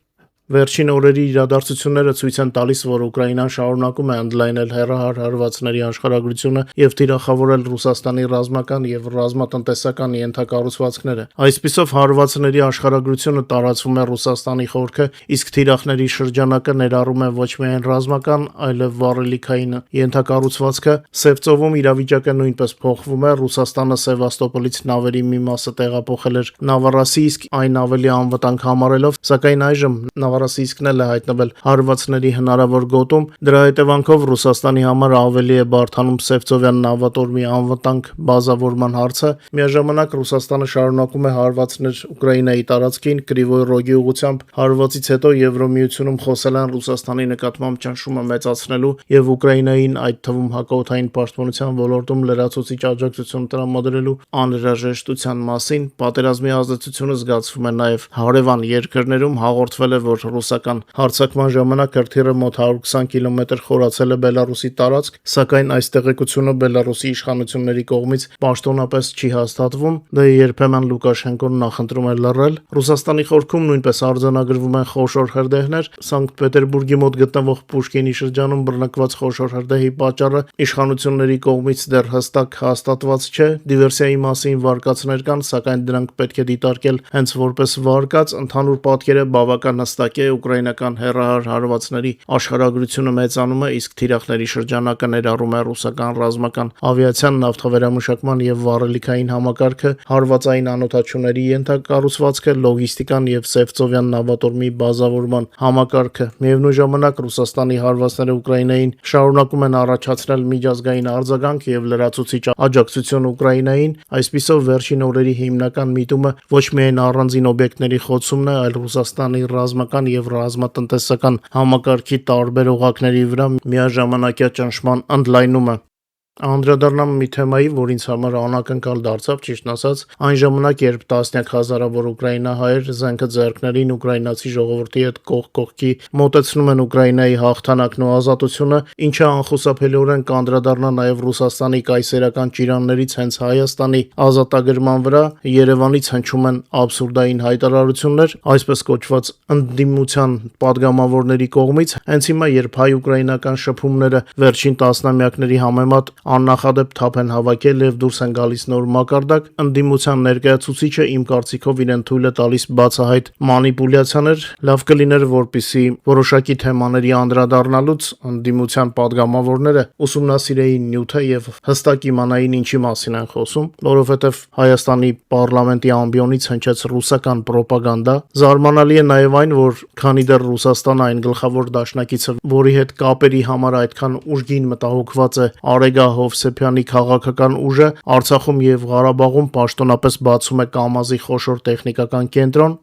Վերջին օրերի իրադարձությունները ցույց են տալիս, որ Ուկրաինան շարունակում է ընդլայնել հեռահար հարվածների աշխարհագրությունը եւ թիրախավորել Ռուսաստանի ռազմական եւ ռազմատնտեսական ենթակառուցվածքները։ Այսպիսով հարվածների աշխարհագրությունը տարածվում է Ռուսաստանի խորքը, իսկ թիրախների շրջանակը ներառում է ոչ միայն ռազմական, այլև վառելիքային ենթակառուցվածքը։ Սև ծովում իրավիճակը նույնպես փոխվում է։ Ռուսաստանը Սևաստոպոլից նավերի մի մասը տեղափոխել էր Նովորոսիիսկ, այն ավելի անվտանգ համարելով, սակայն այժմ Նովորոսիիսկն էլ է հայտնվել հարվածների հնարավոր գոտում։ Դրա հետևանքով Ռուսաստանի համար ավելի է բարդանում Սևծովյան նավատորմի անվտանգ բազավորման հարցը։ Միաժամանակ Ռուսաստանը շարունակում է հարվածներ Ուկրաինայի տարածքին Կրիվոյ Ռոգի ուղղությամբ։ Հարվածից հետո Եվրոմիությունում խոսել են Ռուսաստանի նկատմամբ ճնշումը մեծացնելու եւ Ուկրաինային, այդ թվում հակաօդային պաշտպանության ոլորտում լրացուցիչ աջակցություն տրամադրելու անհրաժեշտության մասին։ Պատերազմի ազդեցությունը զգացվում է նաեւ հարևան երկրներում։ Հաղորդվել է, որ ռուսական հարձակման ժամանակ հրթիռը մոտ 120 կիլոմետր խորացել է Բելարուսի տարածք, սակայն այս տեղեկությունը Բելարուսի իշխանությունների կողմից պաշտոնապես չի հաստատվում։ Դա երբեմն Լուկաշենկոն նախընտրում է լռել։ Ռուսաստանի խորքում նույնպես արձանագրվում են խոշոր հրդեհներ։ Սանկտ Պետերբուրգի մոտ գտնվող Պուշկինի շրջանում բռնկված խոշոր հրդեհի պատճառը իշխանությունների կողմից դեռ հստակ հաստատված չէ։ Դիվերսիայի մասին վարկածներ կան, սակայն դրանք պետք է դիտարկել հենց որպես վարկած։ Ընդհանուր պատկերը բավական հստակ է. ուկրաինական հեռահար հարվածների աշխարհագրությունը մեծանում է, իսկ թիրախների շրջանակը ներառում է ռուսական ռազմական ավիացիան, նավթավերամշակման եւ վառելիքային համակարգը, հարվածային անօդաչուների ենթակառուցվածքը, լոգիստիկան եւ Սևծովյան նավատորմի բազավորման համակարգը։ Միևնույն ժամանակ Ռուսաստանի հարվածները Ուկրաինային շարունակում են առաջացնել միջազգային արձագանք եւ լրացուցիչ աջակցություն Ուկրաինային։ Այսպիսով վերջին օրերի հիմնական միտումը ոչ միայն առանձին օբյեկտների խոցումն է, այլ Ռուսաստանի ռազմական եւ ռազմատնտեսական համակարգի տարբեր օղակների վրա միաժամանակյա ճնշման ընդլայնումը։ Անդրադառնամ մի թեմայի, որ ինձ համար անակնկալ դարձավ, ճիշտն ասած, այն ժամանակ, երբ տասնյակ հազարավոր ուկրաինահայեր զենքը ձեռքներին ուկրաինացի ժողովրդի հետ կողք կողքի մոտեցնում են Ուկրաինայի հաղթանակն ու ազատությունը, ինչը անխուսափելիորեն կանդրադառնա նաև Ռուսաստանի կայսերական ճիրաններից հենց Հայաստանի ազատագրման վրա։ Երևանից հնչում են աբսուրդային հայտարարություններ, այսպես կոչված ընդդիմության падգամավորների կողմից, հենց հիմա, երբ հայ-ուկրաինական շփումները վերջին տասնամյակների համեմատ աննախադեպ թափ են հավաքել եւ դուրս են գալիս նոր մակարդակ, ընդդիմության ներկայացուցիչը իմ կարծիքով իրեն թույլ է տալիս բացահայտ մանիպուլյացիաներ։ Լավ կլիներ, որպեսզի որոշակի թեմաների անդրադառնալուց ընդդիմության падգամավորները ուսումնասիրեին նյութը եւ հստակ իմանային ինչի մասին են խոսում, որովհետեւ Հայաստանի պարլամենտի ամբիոնից հնչեց ռուսական ռոպագանդա։ Զարմանալի է նաեւ այն, որ քանի դեռ Ռուսաստանը այն գլխավոր դաշնակիցը, որի հետ կապերի համար այդքան ուժգին մտահոգված է Արեգա Հովսեփյանի քաղաքական ուժը, Արցախում եւ Ղարաբաղում պաշտոնապես բացում է Կամազի խոշոր տեխնիկական կենտրոն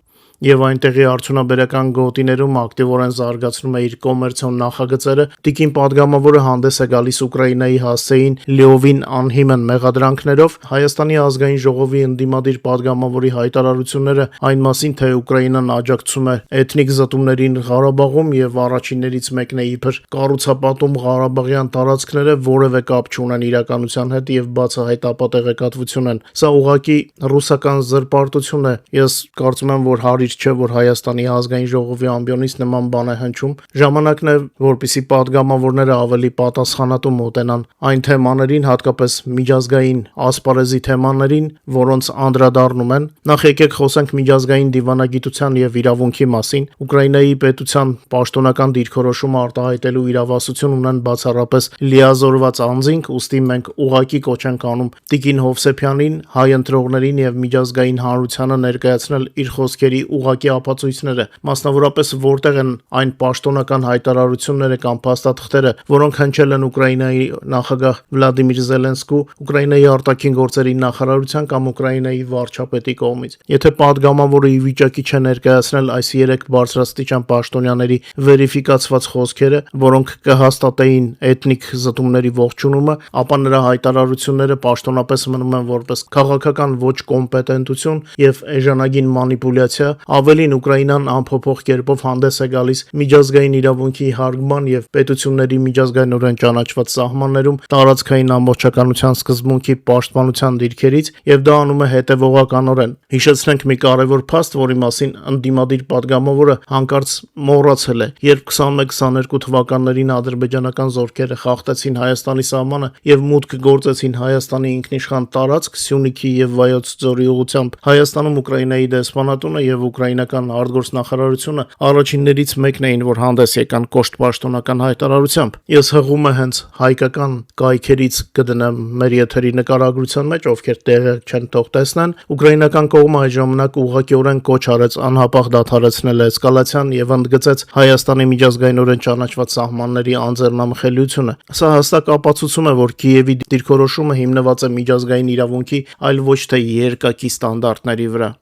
եւ այնտեղի արդյունաբերական գոտիներում ակտիվորեն զարգացնում է իր կոմերցիոն նախագծերը, տիկին падգամավորը հանդես է գալիս Ուկրաինայի հասցեին լիովին անհիմն մեղադրանքներով։ Հայաստանի ազգային ժողովի ընդդիմադիր падգամավորի հայտարարությունները այն մասին, թե Ուկրաինան աջակցում է էթնիկ զտումներին Ղարաբաղում եւ առաջիններից մեկն է իբր կառուցապատում Ղարաբաղյան տարածքները, որևէ կապ չունեն իրականության հետ եւ բացահայտ ապատեղեկատվություն են։ Սա ուղղակի ռուսական զրպարտություն է։ Ես կարծում եմ, որ չէ, որ Հայաստանի ազգային ժողովի ամբիոնից նման բան է հնչում։ Ժամանակն է, որպեսզի падգամավորները ավելի պատասխանատու մոտենան այն թեմաներին, հատկապես միջազգային ասպարեզի թեմաներին, որոնց անդրադառնում են։ Նախ եկեք խոսենք միջազգային դիվանագիտության եւ իրավունքի մասին։ Ուկրաինայի պետության պաշտոնական դիրքորոշումը արտահայտելու իրավասություն ունեն բացառապես լիազորված անձինք, ուստի մենք ուղղակի կոչ ենք անում տիկին Հովսեփյանին, հայ ընտրողներին եւ միջազգային հանրությանը ներկայացնել իր խոսքերի ուղղակի ապացույցները, մասնավորապես որտեղ են այն պաշտոնական հայտարարությունները կամ փաստաթղթերը, որոնք հնչել են Ուկրաինայի նախագահ Վլադիմիր Զելենսկու, Ուկրաինայի արտաքին գործերի նախարարության կամ Ուկրաինայի վարչապետի կողմից։ Եթե падգամավորը ի վիճակի չէ ներկայացնել այս 3 բարձրաստիճան պաշտոնյաների վերիֆիկացված խոսքերը, որոնք կհաստատեին էթնիկ զտումների ողջունումը, ապա նրա հայտարարությունները պաշտոնապես մնում են որպես քաղաքական ոչ կոմպետենտություն եւ էժանագին մանիպուլյացիա, Ավելին, Ուկրաինան անփոփոխ կերպով հանդես է գալիս միջազգային իրավունքի հարգման եւ պետությունների միջազգայինորեն ճանաչված սահմաններում տարածքային ամբողջականության սկզբունքի պաշտպանության դիրքերից եւ դա անում է հետեւողականորեն։ Հիշեցնենք մի կարևոր փաստ, որի մասին ընդդիմադիր падգամավորը հանկարծ մոռացել է, երբ 21-22 թվականներին ադրբեջանական զորքերը խախտեցին Հայաստանի սահմանը եւ մուտք գործեցին Հայաստանի ինքնիշխան տարածք Սյունիքի եւ Վայոց ձորի ուղղությամբ, Հայաստանում Ուկրաինայի դեսպանատունը եւ ուկրաինական արտգործնախարարությունը առաջիններից մեկն էին, որ հանդես եկան կոշտ պաշտոնական հայտարարությամբ։ Ես հղում եմ հենց հայկական կայքերից կդնեմ մեր եթերի նկարագրության մեջ, ովքեր տեղը չեն թող տեսնեն, ուկրաինական կողմը այդ ժամանակ ուղղակիորեն կոչ արեց անհապաղ դադարեցնել էսկալացիան եւ ընդգծեց Հայաստանի միջազգայինորեն ճանաչված սահմանների անձեռնամխելիությունը։ Սա հստակ ապացուցում է, որ Կիևի դիրքորոշումը հիմնված է միջազգային իրավունքի, այլ ոչ թե երկակի ստանդարտների վրա։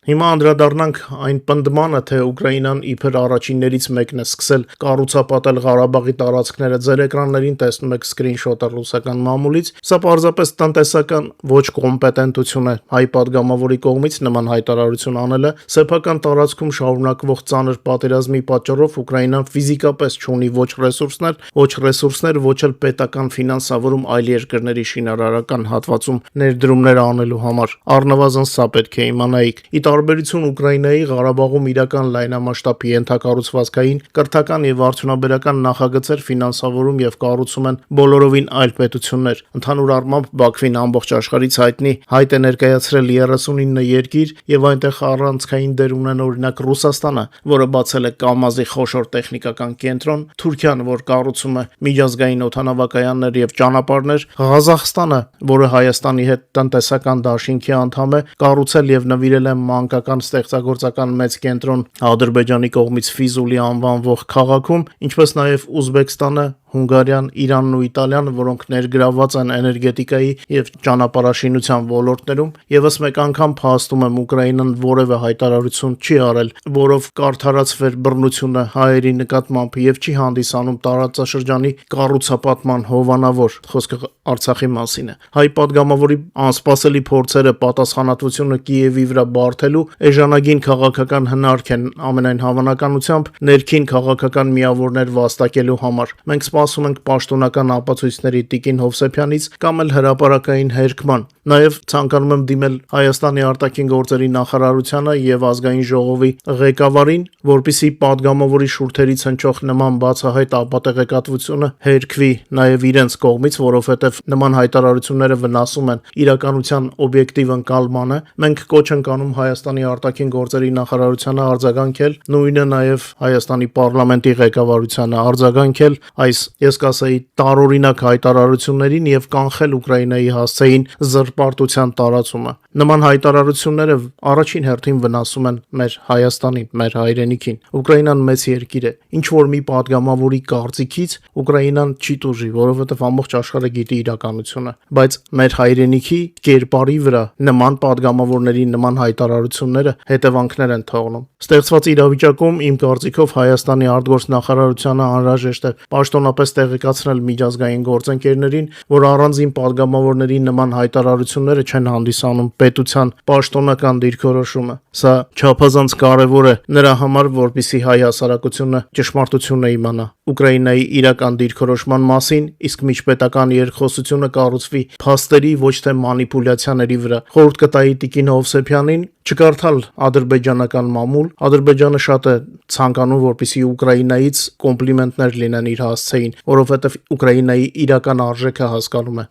Հիմա անդրադառնանք այն պնդմանը, թե Ուկրաինան իբր առաջիններից մեկն է սկսել կառուցապատել Ղարաբաղի տարածքները։ Ձեր էկրաններին տեսնում եք սկրինշոթը ռուսական մամուլից։ Սա պարզապես տնտեսական ոչ կոմպետենտություն է հայ падգամավորի կողմից նման հայտարարություն անելը։ Սեփական տարածքում շարունակվող ծանր պատերազմի պատճառով Ուկրաինան ֆիզիկապես չունի ոչ ռեսուրսներ, ոչ էլ պետական ֆինանսավորում այլ երկրների շինարարական հատվածում ներդրումներ անելու համար։ Առնվազն սա պետք է իմանայիք։ Տարբերություն Ուկրաինայի Ղարաբաղում իրական լայնամասշտաբ ենթակառուցվածքային, կրթական եւ արդյունաբերական նախագծեր ֆինանսավորում եւ կառուցում են բոլորովին այլ պետություններ։ Ընդհանուր առմամբ Բաքվին ամբողջ աշխարհից հայտնի հայտ է ներկայացրել 39 երկիր եւ այնտեղ առանցքային դեր ունեն օրինակ Ռուսաստանը, որը բացել է Կամազի խոշոր տեխնիկական կենտրոն, Թուրքիան, որ կառուցում է միջազգային օդանավակայաններ եւ ճանապարհներ, Ղազախստանը, որը Հայաստանի հետ տնտեսական դաշինքի անդամ է, կառուցել եւ նվիրել է մանկական ստեղծագործական մեծ կենտրոն Ադրբեջանի կողմից Ֆիզուլի անվանվող քաղաքում, ինչպես նաև Ուզբեկստանը, Հունգարիան, Իրանն ու Իտալիան, որոնք ներգրավված են էներգետիկայի եւ ճանապարհաշինության ոլորտներում, եւս մեկ անգամ փաստում եմ Ուկրաինան որևէ հայտարարություն չի արել, որով կարդարացվեր բռնությունը հայերի նկատմամբ եւ չի հանդիսանում տարածաշրջանի կառուցապատման հովանավոր, խոսքը Արցախի մասին է։ Հայ падգամավորի անսպասելի փորձերը պատասխանատվությունը Կիևի վրա բարթելու էժանագին քաղաքական հնարք են ամենայն հավանականությամբ ներքին քաղաքական միավորներ վաստակելու համար։ Մենք սպասում ենք պաշտոնական ապացույցների Տիկին Հովսեփյանից կամ էլ հրապարակային հերկման։ Նաև ցանկանում եմ դիմել Հայաստանի արտաքին գործերի նախարարությանը եւ ազգային ժողովի ղեկավարին, որպիսի падգամավորի շուրթերից հնչող նման բացահայտ ապատեղեկատվությունը հերկվի նաև իրենց կողմից, որովհետեւ նման հայտարարությունները վնասում են իրականության օբյեկտիվ ընկալմանը։ Մենք կոչ ենք անում Հայաստանի արտաքին գործերի նախարարությանը արձագանքել, նույնը նաև Հայաստանի պարլամենտի ղեկավարությանը արձագանքել այս, ես կասեի, տարօրինակ հայտարարություններին եւ կանխել Ուկրաինայի հասցեին զրպարտության տարածումը։ Նման հայտարարությունները առաջին հերթին վնասում են մեր Հայաստանին, մեր հայրենիքին։ Ուկրաինան մեծ երկիր է։ Ինչ որ մի падգամավորի կարծիքից Ուկրաինան չի տուժի, որովհետեւ ամբողջ աշխարհը գիտի իրականությունը, բայց մեր հայրենիքի կերպարի վրա նման падգամավորների նման հայտարարությունները հետևանքներ են թողնում։ Ստեղծված իրավիճակում իմ կարծիքով Հայաստանի արտգործնախարարությանը անհրաժեշտ է պաշտոնապես տեղեկացնել միջազգային գործընկերներին, որ առանձին падգամավորների նման հայտարարությունները չեն հանդիսանում պետության պաշտոնական դիրքորոշումը։ Սա չափազանց կարևոր է նրա համար, որպեսզի հայ հասարակությունը ճշմարտությունը իմանա Ուկրաինայի իրական դիրքորոշման մասին, իսկ միջպետական երկխոսությունը կառուցվի փաստերի, ոչ թե մանիպուլյացիաների վրա։ Խորհուրդ կտայի Տիկին Հովսեփյանին չկարդալ ադրբեջանական մամուլ։ Ադրբեջանը շատ է ցանկանում, որպեսզի Ուկրաինայից կոմպլիմենտներ լինեն իր հասցեին, որովհետև Ուկրաինայի իրական արժեքը հասկանում է։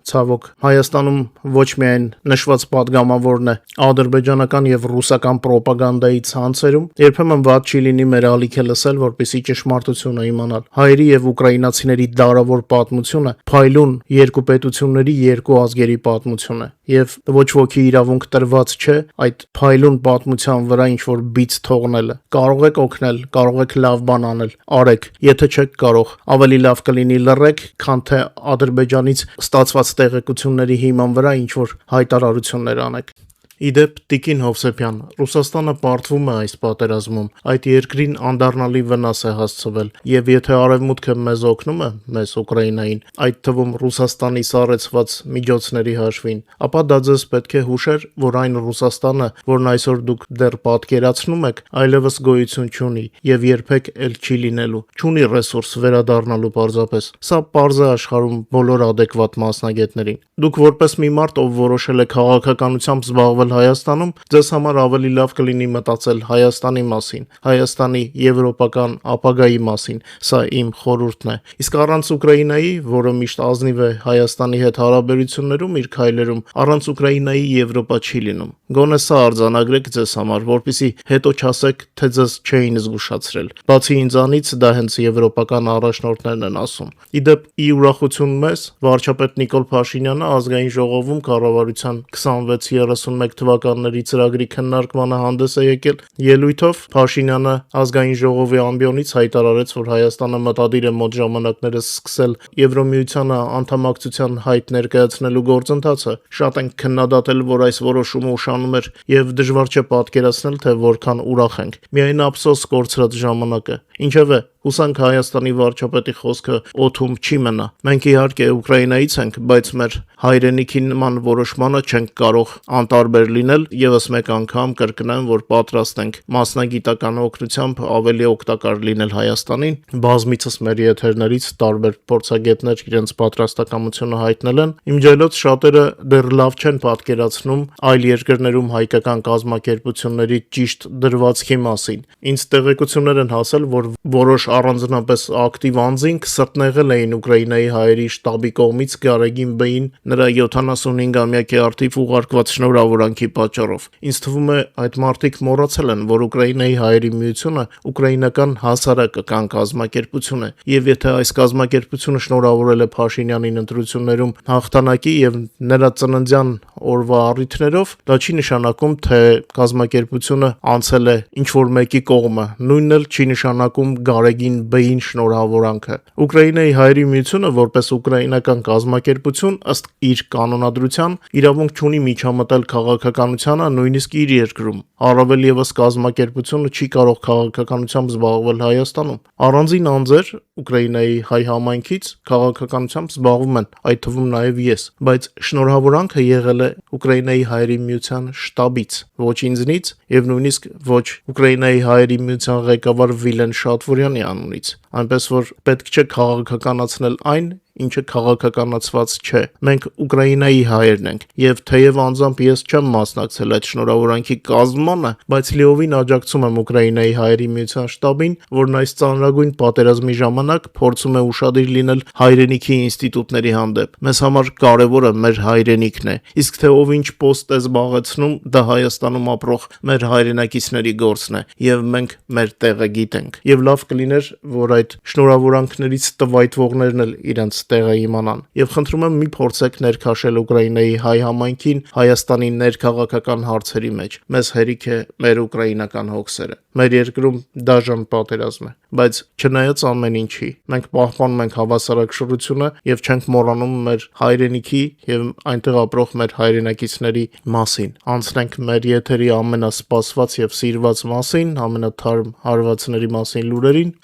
Ցավոք, Հայաստանում ոչ միայն նշված падգամավորն է ադրբեջանական եւ ռուսական ռոպագանդայի ցանցերում, երբեմն վատ չի լինի մեր ալիքը լսել, որպեսզի ճշմարտությունը իմանալ։ Հայերի եւ ուկրաինացիների դարավոր պատմությունը փայլուն երկու պետությունների, երկու ազգերի պատմություն է, եւ ոչ ոքի իրավունք տրված չէ այդ փայլուն պատմության վրա ինչ որ բիծ թողնելը։ Կարող եք օգնել, կարող եք լավ բան անել, արեք, եթե չեք կարող, ավելի լավ կլինի լռեք, քան թե Ադրբեջանից ստացված տեղեկությունների հիման վրա ինչ որ հայտարարություններ անեք։ Իդեպ Տիկին Հովսեփյան, Ռուսաստանը պարտվում է այս պատերազմում, այդ երկրին անդառնալի վնաս է հասցվել, եւ եթե Արևմուտքը մեզ օգնում է, մեզ Ուկրաինային, այդ թվում Ռուսաստանի սառեցված միջոցների հաշվին, ապա դա ձեզ պետք է հուշեր, որ այն Ռուսաստանը, որն այսօր դուք դեռ պատկերացնում եք, այլևս գոյություն չունի եւ երբեք էլ չի լինելու, չունի ռեսուրս վերադառնալու պարզապես։ Սա պարզ է աշխարհում բոլոր adekvat մասնագետներին։ Դուք որպես մի մարդ, ով որոշել է քաղաքականությամբ զբաղվել Հայաստանում, ձեզ համար ավելի լավ կլինի մտածել Հայաստանի մասին, Հայաստանի եվրոպական ապագայի մասին, սա իմ խորհուրդն է։ Իսկ առանց Ուկրաինայի, որը միշտ ազնիվ է Հայաստանի հետ հարաբերություններում իր քայլերում, առանց Ուկրաինայի Եվրոպա չի լինում։ Գոնե սա արձանագրեք ձեզ համար, որպեսզի հետո չասեք, թե ձեզ չէին զգուշացրել։ Բացի ինձանից, դա հենց եվրոպական առաջնորդներն են ասում։ Իդեպ, ի ուրախություն մեզ, վարչապետ Նիկոլ Փաշինյանը ազգային ժողովում կառավարության 26-31 թվականների ծրագրի քննարկմանը հանդես է եկել ելույթով Փաշինյանը ազգային ժողովի ամբիոնից հայտարարեց, որ Հայաստանը մտադիր է մոտ ժամանակներս սկսել Եվրոմիությանը անդամակցության հայտ ներկայացնելու գործընթացը։ Շատ ենք քննադատել, որ այս որոշումը ուշանում էր եւ դժվար չէ պատկերացնել, թե որքան ուրախ ենք։ Միայն ափսոս կորցրած ժամանակը։ Ինչևէ, հուսանք Հայաստանի վարչապետի խոսքը օդում չի մնա։ Մենք իհարկե Ուկրաինայից ենք, բայց մեր հայրենիքի նման որոշմանը չենք կարող անտարբեր լինել։ Եվս մեկ անգամ կրկնեմ, որ պատրաստ ենք մասնագիտական օգնությամբ ավելի օգտակար լինել Հայաստանին։ Բազմիցս մեր եթերներից տարբեր փորձագետներ իրենց պատրաստակամությունը հայտնել են։ Իմ ջայլոց շատերը դեռ լավ չեն պատկերացնում այլ երկրներում հայկական կազմակերպությունների ճիշտ դրվածքի մասին։ Ինձ տեղեկություններ են հասել, որ որոշ առանձնապես ակտիվ անձինք սրտնեղել էին Ուկրաինայի հայերի շտաբի կողմից Գարեգին Բ-ին նրա 75-ամյակի արդիվ ուղարկված շնորհավորանքի պատճառով։ Ինձ թվում է, այդ մարդիկ մոռացել են, որ Ուկրաինայի հայերի միությունը ուկրաինական հասարակական կազմակերպություն է, եւ եթե այս կազմակերպությունը շնորհավորել է Փաշինյանին ընտրություններում հաղթանակի եւ նրա ծննդյան օրվա առիթներով, դա չի նշանակում, թե կազմակերպությունը անցել է ինչ-որ մեկի կողմը, նույնն էլ չի նշանակում Գարեգին Բ-ին շնորհավորանքը։ Ուկրաինայի հայերի միությունը որպես ուկրաինական կազմակերպություն ըստ իր կանոնադրության իրավունք չունի միջամտել քաղաքականությանը նույնիսկ իր երկրում։ Առավել եւս կազմակերպությունը չի կարող քաղաքականությամբ զբաղվել Հայաստանում։ Առանձին անձեր Ուկրաինայի հայ համայնքից քաղաքականությամբ զբաղվում են, այդ թվում նաեւ ես, բայց շնորհավորանքը եղել է Ուկրաինայի հայերի միության շտաբից, ոչ ինձնից եւ նույնիսկ ոչ Ուկրաինայի հայերի միության ղեկավար Վիլեն Շատվորյանի անունից, այնպես որ պետք չէ քաղաքականացնել այն, ինչը քաղաքականացված չէ։ Մենք Ուկրաինայի հայերն ենք, եւ թեև անձամբ ես չեմ մասնակցել այդ շնորհավորանքի կազմմանը, բայց լիովին աջակցում եմ Ուկրաինայի հայերի միության շտաբին, որն այս ծանրագույն պատերազմի ժամանակ փորձում է ուշադիր լինել հայրենիքի ինստիտուտների հանդեպ։ Մեզ համար կարևորը մեր հայրենիքն է, իսկ թե ով ինչ պոստ է զբաղեցնում, դա Հայաստանում ապրող մեր հայրենակիցների գործն է, եւ մենք մեր տեղը գիտենք։ Եվ լավ կլիներ, որ այդ շնորհավորանքներից տվայտվողներն էլ իրենց տեղը իմանան։ Եվ խնդրում եմ մի փորձեք ներքաշել Ուկրաինայի հայ համայնքին Հայաստանի ներքաղաքական հարցերի մեջ։ Մեզ հերիք է մեր ուկրաինական հոգսերը։ Մեր երկրում դաժան պատերազմ է, բայց չնայած ամեն ինչի, մենք պահպանում ենք հավասարակշռությունը եւ չենք մոռանում մեր հայրենիքի եւ այնտեղ ապրող մեր հայրենակիցների մասին։ Անցնենք մեր եթերի ամենասպասված եւ սիրված մասին, ամենաթարմ հարվածների մասին լուրերին։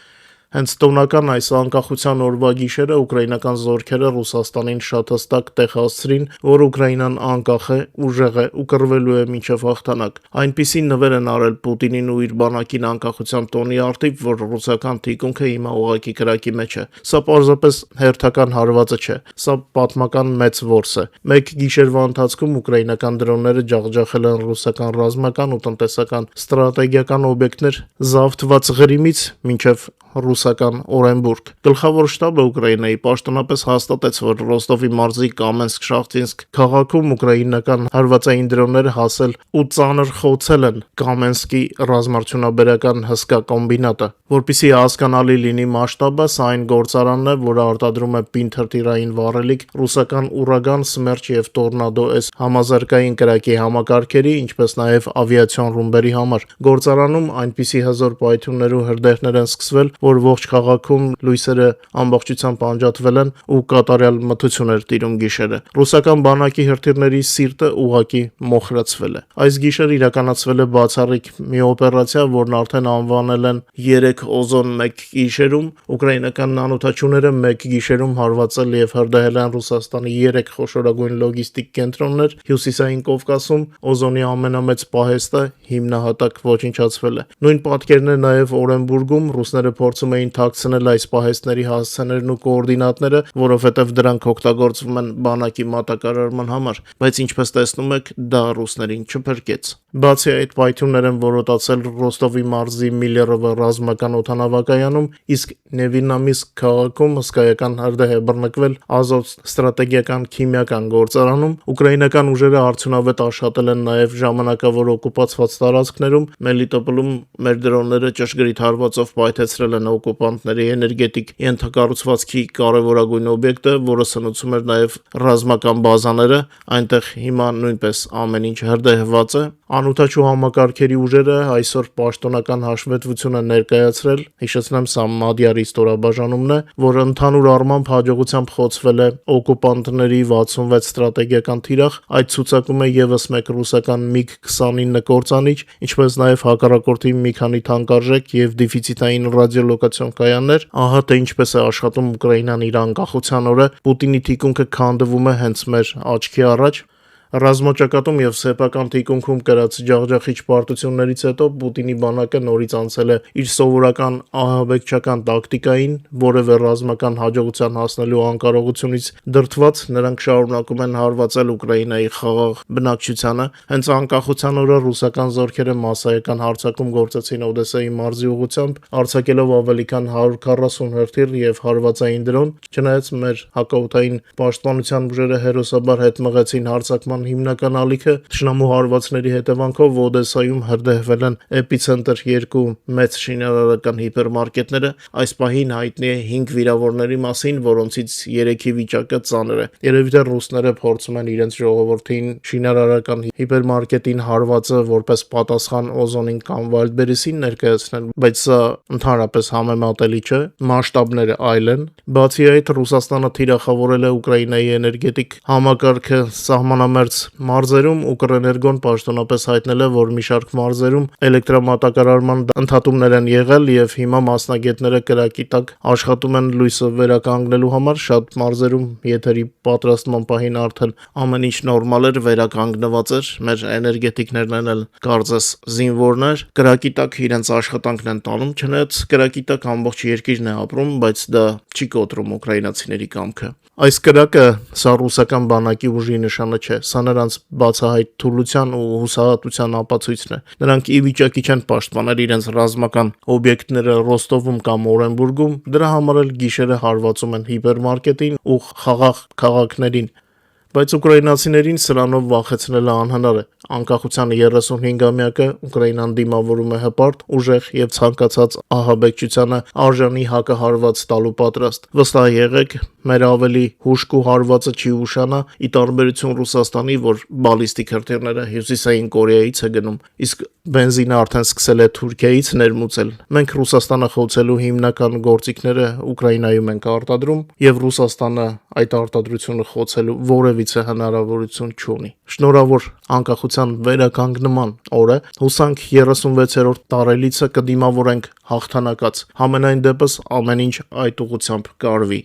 Հենց տոնական այս անկախության օրվա գիշերը ուկրաինական զորքերը Ռուսաստանին շատ հստակ տեղ հասցրին, որ Ուկրաինան անկախ է, ուժեղ է ու կռվելու է մինչև հաղթանակ։ Այնպիսի նվեր են արել Պուտինին ու իր բանակին անկախության տոնի արդիվ, որ ռուսական թիկունքը հիմա ուղղակի կրակի մեջ է։ Սա պարզապես հերթական հարվածը չէ, սա պատմական մեծ որս է։ Մեկ գիշերվա ընթացքում ուկրաինական դրոնները ջախջախել են ռուսական ռազմական ու տնտեսական ստրատեգիական օբյեկտներ Զավթված Ղրիմից մինչև ռուսական Օրենբուրգ։ Գլխավոր շտաբը Ուկրաինայի պաշտոնապես հաստատեց, որ Ռոստովի մարզի Կամենսկ-Շախտինսկ քաղաքում ուկրաինական հարվածային դրոնները հասել ու ծանր խոցել են Կամենսկի ռազմարդյունաբերական հսկա կոմբինատը։ Որպեսզի հասկանալի լինի մասշտաբը, սա այն գործարանն է, որը արտադրում է պինթրտիրային վառելիք ռուսական Ուրագան, Սմերչ եւ Տորնադո S համազարգային կրակի համակարգերի, ինչպես նաեւ ավիացիոն ռումբերի համար։ Գործարանում այնպիսի հզոր պայթյուններ ու հրդեհներ են սկսվել, որ ողջ քաղաքում լույսերը ամբողջությամբ անջատվել են ու կատարյալ մթություն էր տիրում գիշերը։ Ռուսական բանակի հրթիռների սիրտը ուղակի մոխրացվել է։ Այս գիշեր իրականացվել է բացառիկ մի օպերացիա, որն արդեն անվանել են 3 օզոն 1 գիշերում։ Ուկրաինական նանոթաչուները 1 գիշերում հարվածել եւ հրդեհել են Ռուսաստանի 3 խոշորագույն լոգիստիկ կենտրոններ Հյուսիսային Կովկասում, օզոնի ամենամեծ պահեստը հիմնահատակ ոչնչացվել է։ Նույն պատկերն է նաև Օրենբուրգում, ռուսները փորձում էին թաքցնել այս պահեստների հասցեներն ու կոորդինատները, որովհետև դրանք օգտագործվում են բանակի մատակարարման համար, բայց ինչպես տեսնում եք, դա ռուսներին չփրկեց։ Բացի այդ, պայթյուններ են որոտացել Ռոստովի մարզի Միլերովը ռազմական օդանավակայանում, իսկ Նևինամիսկ քաղաքում հսկայական հրդեհ է բռնկվել Ազով ստրատեգիական քիմիական գործարանում։ Ուկրաինական ուժերը արդյունավետ աշխատել են նաև ժամանակավոր օկուպացված տարածքներում։ Մելիտոպոլում մեր դրոնները ճշգրիտ հարվածով պայթեցրել են օկուպանտների էներգետիկ ենթակառուցվածքի կարևորագույն օբյեկտը, որը սնուցում էր նաև ռազմական բազաները, այնտեղ հիմա նույնպես ամեն ինչ հրդեհված է։ Անօդաչու համակարգերի ուժերը այսօր պաշտոնական հաշվետվություն են ներկայացրել, հիշեցնեմ, սա Մադիարի ստորաբաժանումն է, որը ընդհանուր առմամբ հաջողությամբ խոցվել է օկուպանտների 66 ստրատեգիական թիրախ, այդ ցուցակում է եւս մեկ ռուսական MiG-29 կործանիչ, ինչպես նաև հակառակորդի մի քանի թանկարժեք եւ դեֆիցիտային ռադիոլոկացիոն կայաններ։ Ահա թե ինչպես է աշխատում Ուկրաինան իր անկախության օրը, Պուտինի թիկունքը քանդվում է հենց մեր աչքի առաջ։ Ռազմաճակատում եւ սեփական թիկունքում կրած ջախջախիչ պարտություններից հետո Պուտինի բանակը նորից անցել է իր սովորական ահաբեկչական տակտիկային, որևէ ռազմական հաջողության հասնելու անկարողությունից դրդված նրանք շարունակում են հարվածել Ուկրաինայի խաղաղ բնակչությանը։ Հենց անկախության օրը ռուսական զորքերը մասսայական հարձակում գործեցին Օդեսայի մարզի ուղղությամբ, արձակելով ավելի քան 140 հրթիռ եւ հարվածային դրոն, չնայած մեր հակաօդային պաշտպանության ուժերը հերոսաբար հետ մղեցին հարձակման հիմնական ալիքը, թշնամու հարվածների հետևանքով Օդեսայում հրդեհվել են Էպիցենտր 2 մեծ շինարարական հիպերմարկետները։ Այս պահին հայտնի է 5 վիրավորների մասին, որոնցից 3-ի վիճակը ծանր է։ Երևի թե ռուսները փորձում են իրենց ժողովրդին շինարարական հիպերմարկետին հարվածը որպես պատասխան օզոնին կամ Վայլդբերիսին ներկայացնել, բայց սա ընդհանրապես համեմատելի չէ, մասշտաբները այլ են։ Բացի այդ, Ռուսաստանը թիրախավորել է Ուկրաինայի էներգետիկ համակարգը սահմանամերձ մարզերում, Ուկրէներգոն պաշտոնապես հայտնել է, որ մի շարք մարզերում էլեկտրամատակարարման ընդհատումներ են եղել եւ հիմա մասնագետները կրակի տակ աշխատում են լույսը վերականգնելու համար։ Շատ մարզերում եթերի պատրաստման պահին արդեն ամեն ինչ նորմալ էր, վերականգնված էր։ Մեր էներգետիկներն էլ կարծես զինվորներ կրակի տակ իրենց աշխատանքն են տանում, չնայած կրակի տակ ամբողջ երկիրն է ապրում, բայց դա չի կոտրում ուկրաինացիների կամքը։ Այս կրակը սա ռուսական բանակի ուժի նշանը չէ, սա նրանց բացահայտ թուլության ու հուսահատության ապացույցն է։ Նրանք ի վիճակի չեն պաշտպանել իրենց ռազմական օբյեկտները Ռոստովում կամ Օրենբուրգում, դրա համար էլ գիշերը հարվածում են հիպերմարկետին ու խաղաղ քաղաքներին։ Բայց ուկրաինացիներին սրանով վախեցնելը անհնար է։ Անկախության 35-ամյակը Ուկրաինան դիմավորում է հպարտ, ուժեղ եւ ցանկացած ահաբեկչությանը արժանի հակահարված տալու պատրաստ։ Վստահ եղեք, մեր ավելի հուշկ ու հարվածը չի ուշանա, ի տարբերություն Ռուսաստանի, որ բալիստիկ հրթիռները Հյուսիսային Կորեայից է գնում, իսկ բենզինը արդեն սկսել է Թուրքիայից ներմուծել։ Մենք Ռուսաստանը խոցելու հիմնական գործիքները Ուկրաինայում ենք արտադրում, եւ Ռուսաստանը այդ արտադրությունը խոցելու որևիցե հնարավորություն չունի։ Շնորհավոր անկախության վերականգնման օրը հուսանք 36-րդ տարելիցը կդիմավորենք հաղթանակած։ Համենայն դեպս ամեն ինչ այդ ուղղությամբ կարվի։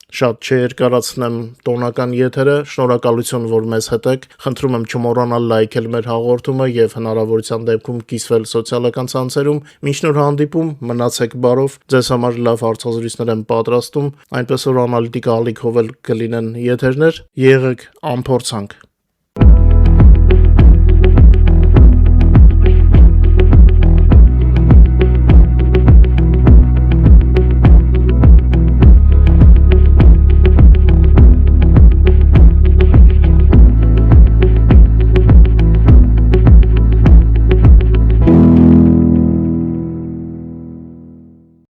Շատ չերկարացնեմ տոնական եթերը, շնորհակալություն, որ մեզ հետ եք, խնդրում եմ չմոռանալ լայքել մեր հաղորդումը եւ հնարավորության դեպքում կիսվել սոցիալական ցանցերում։ Մինչ նոր հանդիպում, մնացեք բարով, ձեզ համար լավ հարցազրույցներ եմ պատրաստում, այնպես որ անալիտիկ ալիքով էլ կլինեն եթերներ, եղեք անփորձանք։